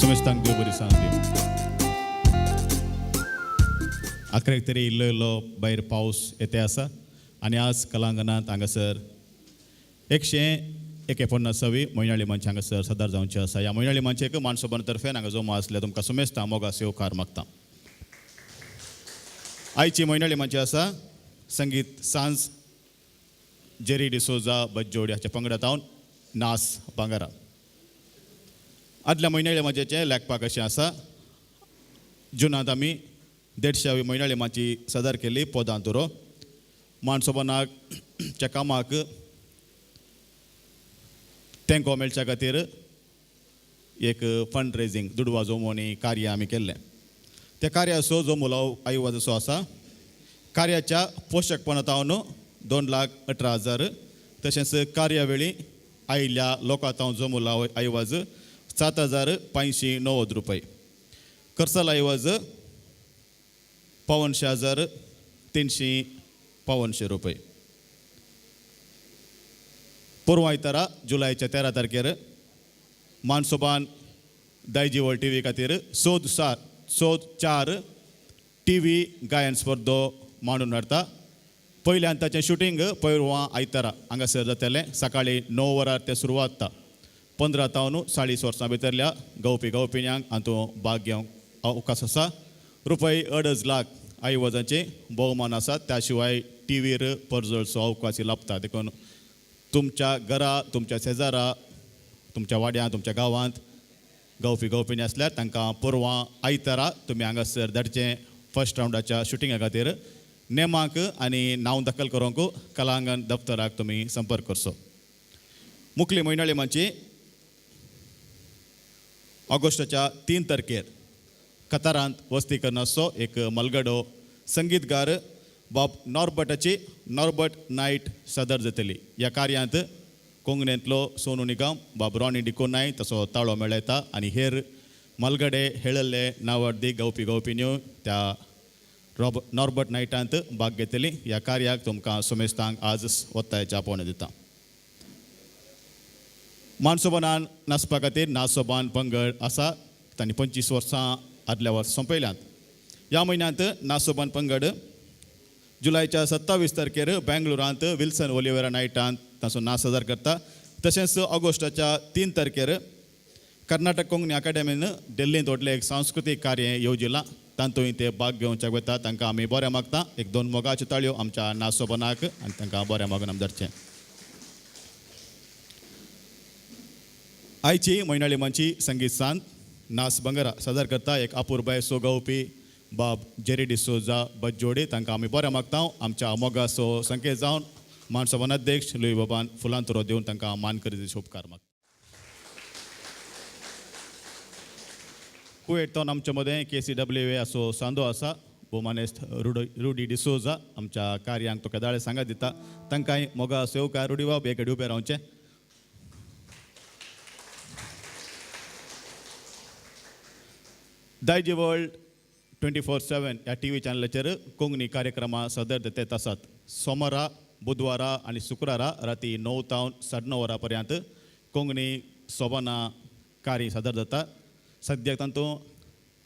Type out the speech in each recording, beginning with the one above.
सुमेस्तांक देव बरी सांग दिव. अकरेक तरी इल्लो इल्लो भायर पावस येते आसा आनी आज कलांगणांत हांगासर 149वी मोयनाळी मंच हांगासर सदार जावचे आसा. ह्या मोयनाळी मंचाक मानसोबन तर्फेन हांगा जमो आसले तुमकां सुमेस्तां मोगास येवकार मागता. आयची मोयनाळी मंच आसा संगीत सांज जेरी डिसोजा बज्जोड हाच्या पंगडात हांव नास बांगारा. आदल्या मोयनाळी मंचाचें लेखपाक अशें आसा. जुनांत आमी 150वी मोयनाळी मंची सदर केली पोदांतुरो. मानसोबनाक च्या कामाक तेंको मेळच्या खातीर एक फंड रेजिंग दुडवा जमोवणी कार्य आमी केल्लें. त्या कार्याचो जो मुलाव आयवज असो आसा. कार्याच्या पोशकपणांत 2,18,000 तशेंच कार्यावेळी आयिल्ल्या लोकांत जो मुलाव आयवज 7,590 रुपये. खर्चाल आयवज 52,352 रुपये. पूर्व आयतारा जुलयाच्या 13 तारखेर मानसोबान दायजीवळ टी व्ही खातीर सोद 4 टी व्ही गायन स्पर्धो मांडून हाडटा. पयल्यान ताचें शूटिंग परवां आयतारा हांगासर जातलें. सकाळीं 9 वरार तें सुरवात जाता. 15 तावन 40 वर्सां भितरल्या गवपिण्यांक हातूंत भाग घेवंक अवकाश आसा. रुपये 2.5 लाख आयवजांचे भोवमान आसा. त्या शिवाय टी व्हीर परजळचो अवकाश लाभता. देखून तुमच्या घरा तुमच्या शेजारा तुमच्या वाड्यां तुमच्या गांवांत गवपिणी आसल्यार तांकां परवां आयतारा तुमी हांगासर धाडचें फर्स्ट रावंडाच्या शुटिंगा खातीर. नेमांक आनी नांव दाखल करूंक कलांगण दफ्तराक तुमी संपर्क करचो. मुखली मोयनाळी मंची ऑगस्टाच्या 3 तारखेर कतारांत वस्तीकरणाचो एक मलगडो संगीतगार बाब नॉर्बर्ट नायट सदर जातली. ह्या कार्यांत कोंकणींतलो सोनू निगम बाब रॉनी डिकोनाय तसो ताळो मेळयता आनी हेर मलगडे हेळल्ले नांवार्दी गवपिण्यो त्या नॉर्बर्ट नायटांत भाग घेतली. ह्या कार्याक तुमकां सुमेस्तांक आज वत्तायच्या आपोवणें दिता. मानसोबानान नाचपा खातीर नाचसोबान पंगड आसा. तांणी 25 वर्सां आदल्या वर्सा सोंपयल्यांत. ह्या म्हयन्यांत नाचसोबान पंगड जुलयाच्या 27 तारखेर बेंगळुरांत विल्सन ओलिवेरा नायटांत ताचो नाच सदर करता. तशेंच ऑगस्टाच्या 3 तारखेर कर्नाटक कोंकणी अकादेमीन दिल्लींत व्हडलें एक सांस्कृतीक कार्य येवजिलां. तातूंय ते भाग घेवचे वता. तांकां आमी बरें मागता. एक 2 मोगाच्यो ताळयो आमच्या नाचसोबानाक आनी तांकां बरें मागून आमी धाडचें. आयची मोयनाळी मंची संगीत सांज नास बंगारा सदर करता एक अपुरबाय सोगावपी बाब जेरी डिसोजा बज्जोडी. तांकां आमी बरें मागता. आमच्या मोगाचो संकेत जावन मानसोबान अध्यक्ष लुई बाबान फुलांतुरो दिवन तांकां मान करीत उपकार मागता. कुवेतावन आमच्या मदें KCWA असो सांदो आसा. भोवमानेस्त रुडी डिसोजा आमच्या कार्यांक तो केदाळे सांगात दिता. तांकांय मोगास येवकार. रुडी बाब एक उबे रावचें. दायजी वर्ल्ड 24/7 ह्या टी व्ही चॅनलाचेर कोंकणी कार्यक्रमां सदर जातात आसात. सोमारा बुधवारा आनी शुक्रारा राती 9 तावन 9:30 वरां पर्यंत कोंकणी सोबाना कार्य सदर जाता. सद्याक तातूंत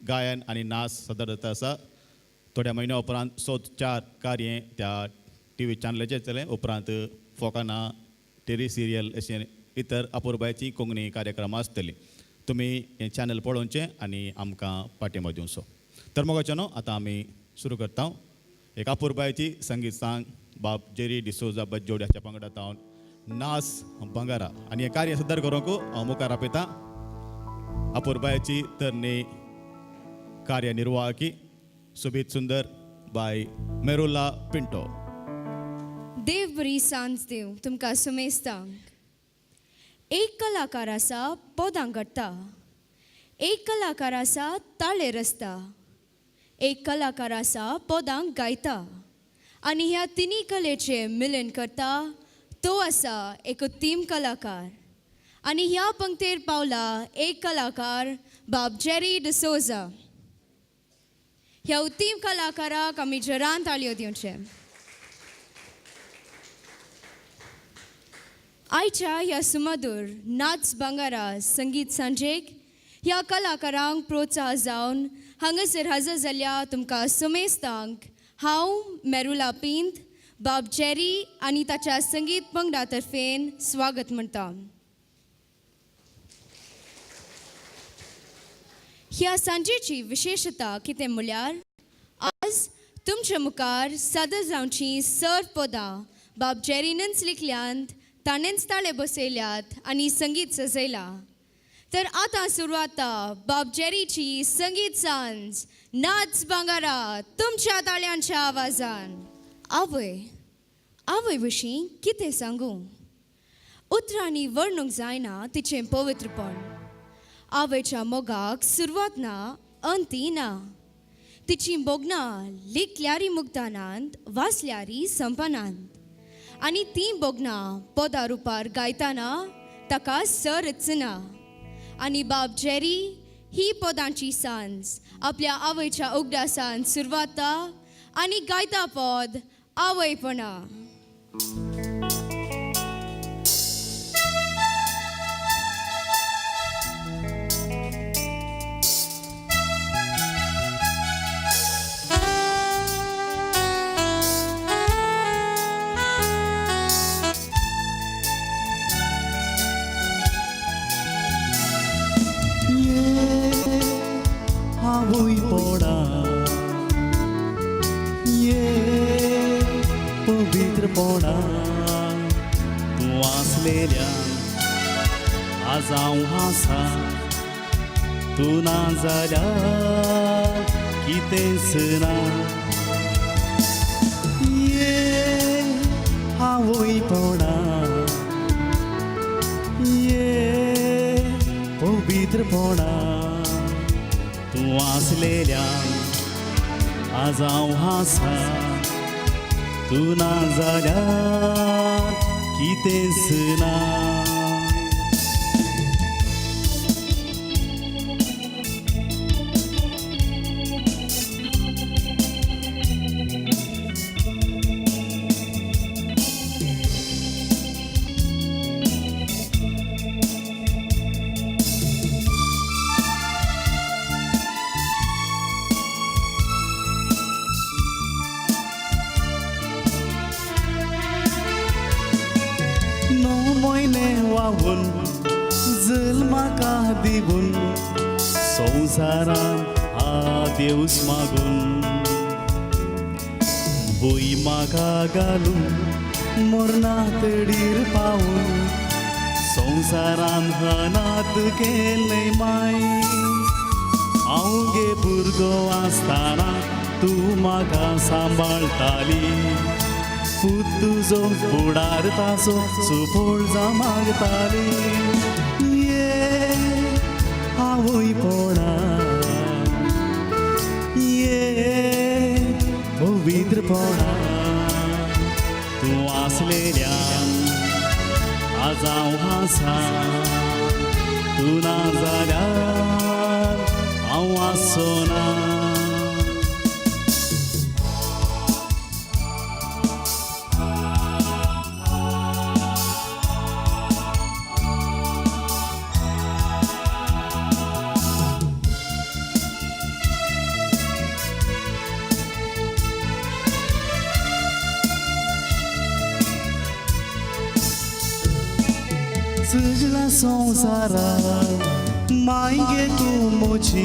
गायन आनी नाच सदर जाता आसा. थोड्या म्हयन्या उपरांत सोद 4 कार्य त्या टी व्ही चॅनलाचेर जातलें. उपरांत फोकाना टेरी सिरियल अशें इतर अपुरबायची कोंकणी कार्यक्रमां आसतलीं. तुमी हें चॅनल पळोवचें आनी आमकां पाठिंबो दिवचो. तर मोगाच्यानो आतां आमी सुरू करता. एक अपुरबायची संगीत सांग बाब जेरी डिसोजा बज्जोड ह्याच्या पंगडात हांव नास बंगारा आनी हें कार्य सदर करूंक हांव मुखार आपयतां अपुरबायची तरणी कार्यनिर्वाहकी सुबीत सुंदर बाय मेरुला पिंटो. देव बरी सांज देव तुमकां सुमेस्तांक. एक कलाकार आसा पोदां घडटा. एक कलाकार आसा ताळे रचता. एक कलाकार आसा पोदांक गायता. आनी ह्या तिनी कलेचे मिलन करता तो आसा एक उत्तीम कलाकार. आनी ह्या पंक्तेर पावला एक कलाकार बाब जेरी डिसोजा. ह्या उत्तीम कलाकाराक आमी जोरान ताळयो दिवचे. आयच्या ह्या सुमधूर नाच बंगारा संगीत सांजेक ह्या कलाकारांक प्रोत्साह जावन हांगासर हजर जाल्ल्या तुमकां सुमेस्तांक हांव मेरुला पिंत बाब जेरी आनी ताच्या संगीत पंगडा तर्फेन स्वागत म्हणटा. ह्या सांजेची विशेषता कितें म्हळ्यार आज तुमच्या मुखार सादर जावची सर्व पदां बाब जेरीनच लिखल्यांत, ताणेंच ताळे बसयल्यात आनी संगीत सजयलां. तर आतां सुरवात बाब जेरीची संगीत सांज नाच भांगारा तुमच्या ताळ्यांच्या आवाजान. आवय विशीं कितें सांगू? उतरांनी वर्णूंक जायना तिचें पवित्रपण. आवयच्या मोगाक सुरवात ना, अंती ना. तिची बोगनां लिखल्यारी मुक्तानांत, वाचल्यारी संपनांत. आनी तीं बोगनां पदा रुपार गायतना ताका सरच ना. आनी बाब जेरी ही पदांची सांज आपल्या आवयच्या उगडासान सुरवात आनी गायता पद आवयपणा. आवय पडा ये पवित्र पडा तूं आसलेल्या आज हांव आसा. तूं ना जाल्यार कितेंच ना. ये आवय पडा ये पवित्र पडा तूं आसलेल्या आज हांव आसा. तूं ना जाल्यार कितेंच ना. वावून जल्माका दिवून संवसारान देवस मागून भूंय म्हाका घालून मरणा तडीर पावून संवसारान अनाथ केलें माय. हांव गे भुरगो आसतना तूं म्हाका सांबाळटाली. पूत तुजो फुडार ताचो सुफोळ जावं मागताली. ये आवय पडा ये पवित्र पडा तूं आसलेल्या आज हांव आसा. तूं ना जाल्यार हांव आसना. सजला संवसारात मायगे तूं मोची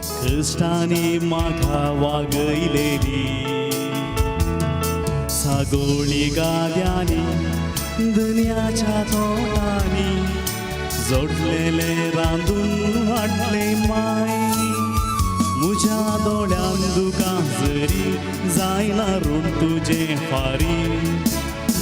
कश्टांनी म्हाका वागयलेली. सागोळी गाद्यांनी दुनियाच्या तोटांनी जोडलेले रांदून वाडले माय. म्हज्या दोळ्यान दुकां जरी जायना ऋण तुजें फारी.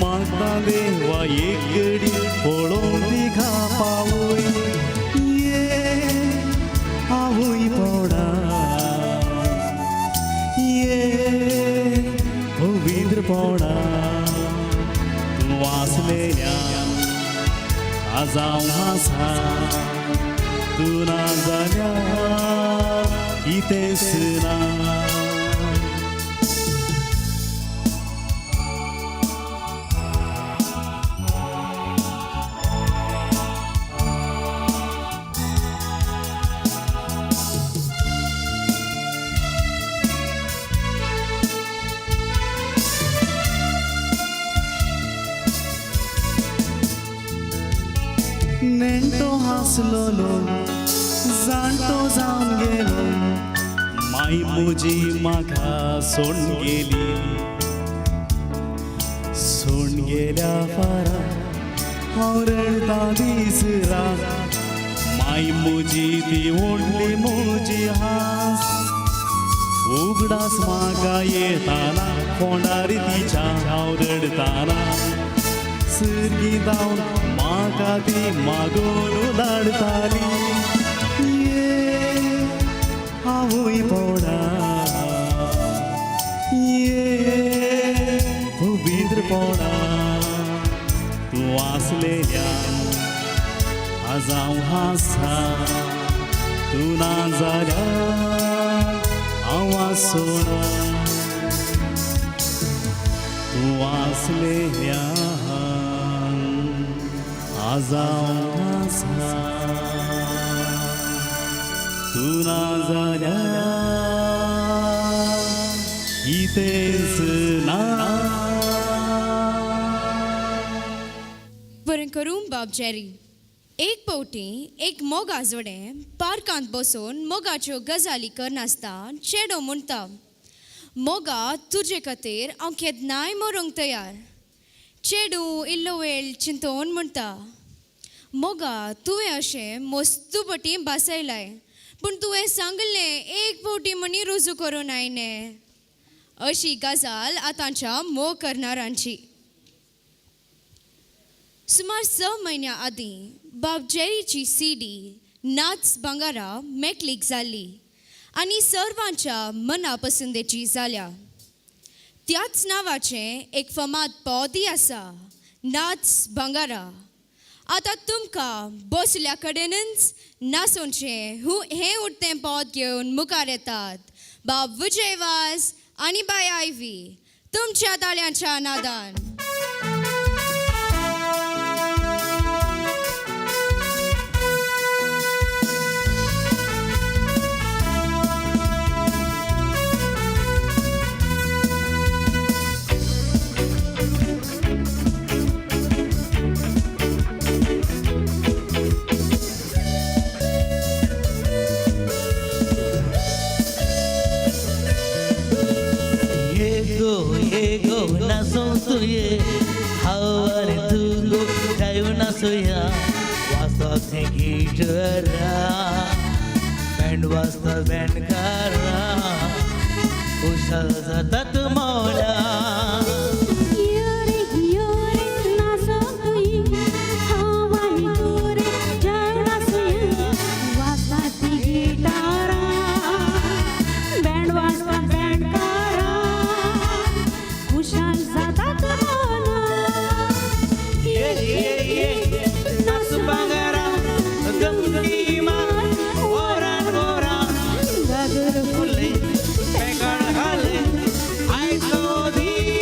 मागता देवा एक घडी पळोवन दिखा पावय. ये आवय पडा ये पवित्र पडा तूं आसलेल्या आज हांव आसा. तूं ना जाल्यार कितेंच ना. नेणटो हांसलोलो जाणटो जावन गेलो माई म्हजी म्हाका सोडून गेल्या फारा हांव रडता दीस रात माई म्हजी ती व्हडली म्हजी हांस उगडास म्हाका येताना फोंडार तिच्या हांव रडताना सर्गी जावन म्हाका ती मागून धाडटाली आवय पोडा भितर पोडा तूं वाचलेल्या आज हांव हांसा तूं ना जाल्यार हांव वाचोना तूं वाचलेल्या आज हांव हांसा तूं ना जाल्यार कितेंच ना बरें करून बाब जेरी एक पावटी एक मोगा जोडें पार्कांत बसून मोगाच्यो गजाली करनासता चेडो म्हणटा मोगा तुजे खातीर हांव केन्नाय मरूंक तयार चेडू इल्लो वेळ चिंतोवन म्हणटा मोगा तुवें अशें मस्तू पटी भासयलाय पूण तुवें सांगलें एक फावटी मनी रुजू करून आयने अशी गजाल आतांच्या मोग करणाऱ्यांची सुमार 6 म्हयन्या आदीं बाब जेरीची सीडी नाच भांगारा मेकळीक जाल्ली आनी सर्वांच्या मना पसंदेची जाल्या त्याच नांवाचें एक फामाद पदूय आसा नाच भांगारा आतां तुमकां बसल्या कडेनच नाचोवचें हें उठतें पद घेवन मुखार येतात बाब विजय वाज आनी बाय आयवी तुमच्या ताळयांच्या नादान Ego, nason suye, hawari tungo, kayu nasuya, wasta thengitara, band wasta band kara, ushal zatat mola. I saw the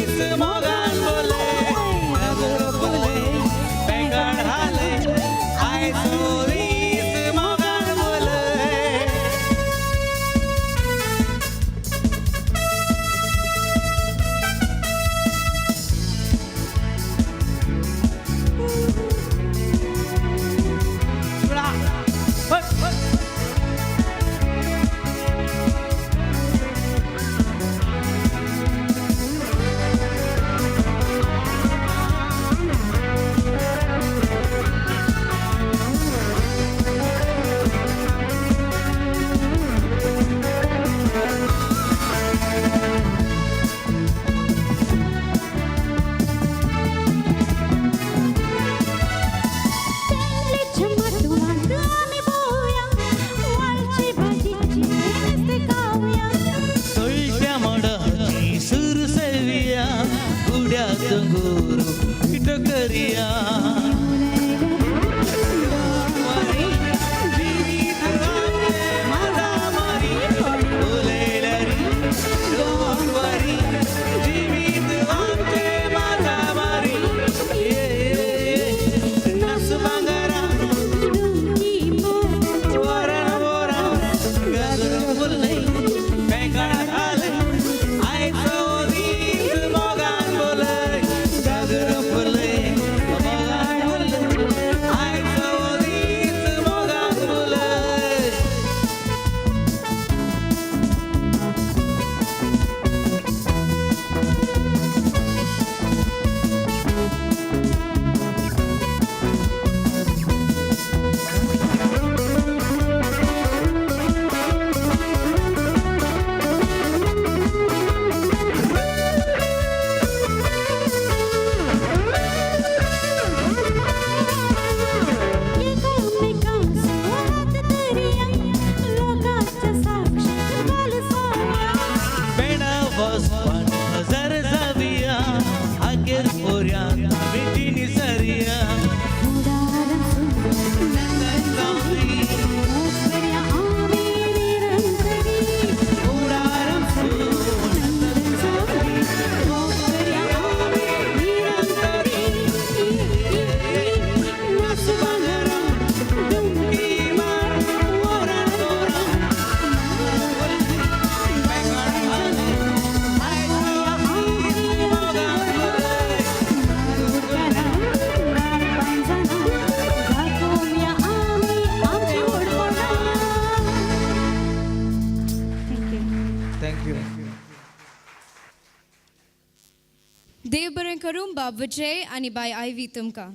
करून बाब विजय आणि बाय आयवी तुमकां.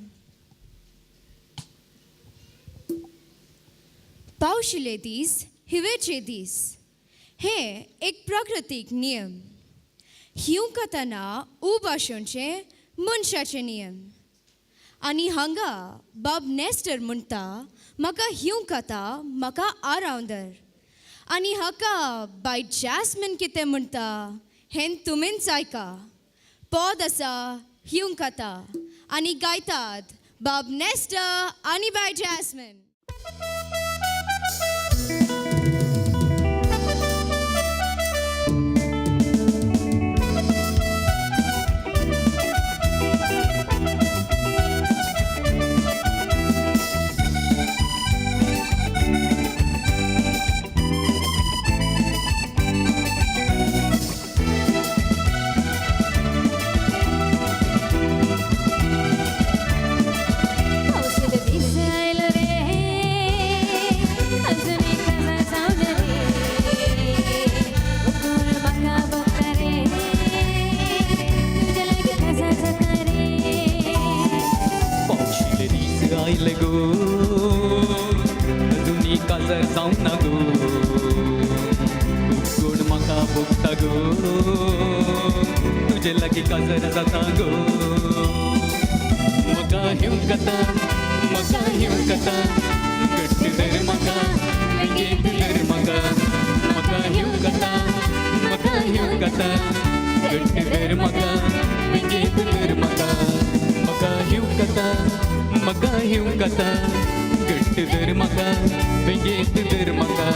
पावशिले दीस हिवेचे दीस हे एक प्राकृतीक नियम. हिंवकतना ऊब आशोवचे मनशाचे नियम. आनी हांगा बाब नेस्टर म्हणटा म्हाका हिंवकता म्हाका आरावंदर. आनी हाका बाय जॅस्मिन कितें म्हणटा हें तुमीच आयका. पद आसा हिंवकता आनी गायतात बाब नेस्टर आनी बाय जॅस्मिन. आयले गो अजुनी काजर जावं ना गो गोड म्हाका भोगता गो तुजे लागीं काजर जाता गो. म्हाका हिंवकता घट्ट धर म्हाका बेगीन धर म्हाका. म्हाका हिंवकता घट्ट धर म्हाका बेगीन धर म्हाका. म्हाका हिंवकता घट्ट धर म्हाका बेगीन धर म्हाका.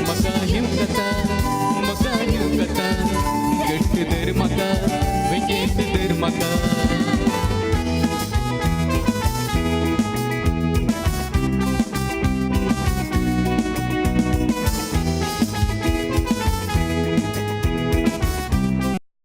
म्हाका हिंवकता घट्ट धर म्हाका बेगीन